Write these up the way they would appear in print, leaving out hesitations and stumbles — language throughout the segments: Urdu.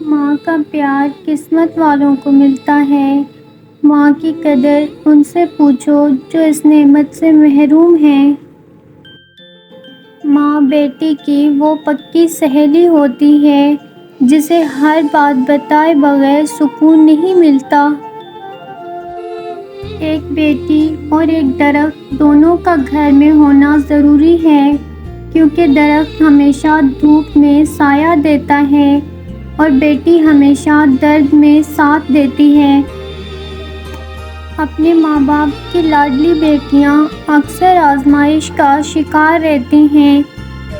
ماں کا پیار قسمت والوں کو ملتا ہے۔ ماں کی قدر ان سے پوچھو جو اس نعمت سے محروم ہیں۔ ماں بیٹی کی وہ پکی سہیلی ہوتی ہے جسے ہر بات بتائے بغیر سکون نہیں ملتا۔ ایک بیٹی اور ایک درخت دونوں کا گھر میں ہونا ضروری ہے، کیونکہ درخت ہمیشہ دھوپ میں سایہ دیتا ہے اور بیٹی ہمیشہ درد میں ساتھ دیتی ہے۔ اپنے ماں باپ کی لاڈلی بیٹیاں اکثر آزمائش کا شکار رہتی ہیں۔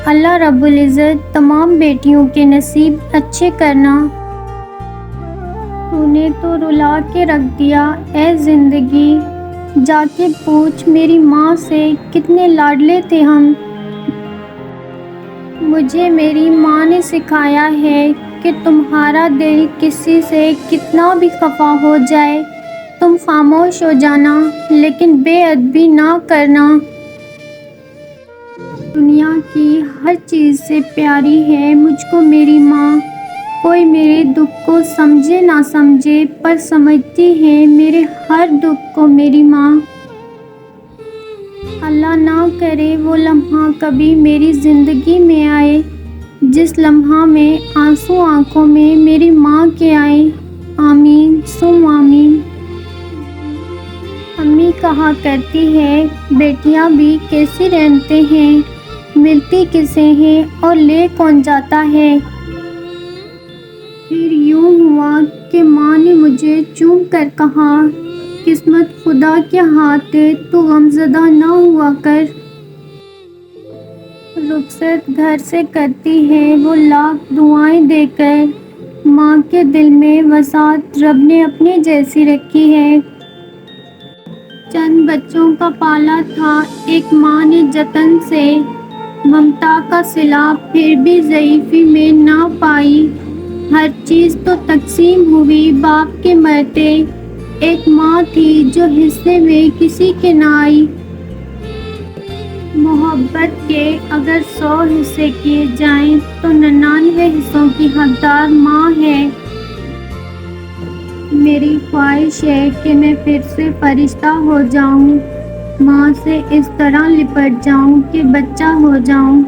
اللہ رب العزت تمام بیٹیوں کے نصیب اچھے کرنا۔ تو نے تو رلا کے رکھ دیا اے زندگی، جا کے پوچھ میری ماں سے کتنے لاڈلے تھے ہم۔ مجھے میری ماں نے سکھایا ہے کہ تمہارا دل کسی سے کتنا بھی خفا ہو جائے، تم خاموش ہو جانا لیکن بے ادبی نہ کرنا۔ دنیا کی ہر چیز سے پیاری ہے مجھ کو میری ماں۔ کوئی میرے دکھ کو سمجھے نہ سمجھے پر سمجھتی ہے میرے ہر دکھ کو میری ماں۔ اللہ نہ کرے وہ لمحہ کبھی میری زندگی میں آئے جس لمحہ میں آنسو آنکھوں میں میری ماں کے آئیں۔ آمین ثم آمین۔ امی کہا کرتی ہے بیٹیاں بھی کیسی رہتے ہیں، ملتی کسے ہیں اور لے کون جاتا ہے۔ پھر یوں ہوا کہ ماں نے مجھے چوم کر کہا قسمت خدا کے ہاتھ ہے، تو غمزدہ نہ ہوا کر۔ رخصت گھر سے کرتی ہے وہ لاکھ دعائیں دے کر، ماں کے دل میں وسعت رب نے اپنے جیسی رکھی ہے۔ چند بچوں کا پالا تھا ایک ماں نے جتن سے، ممتا کا صلہ پھر بھی ضعیفی میں نہ پائی۔ ہر چیز تو تقسیم ہوئی باپ کے مرتے، ایک ماں تھی جو حصے میں کسی کے نہ آئی۔ محبت کے اگر 100 حصے کیے جائیں تو 99 حصوں کی حقدار ماں ہے۔ میری خواہش ہے کہ میں پھر سے فرشتہ ہو جاؤں، ماں سے اس طرح لپٹ جاؤں کہ بچہ ہو جاؤں۔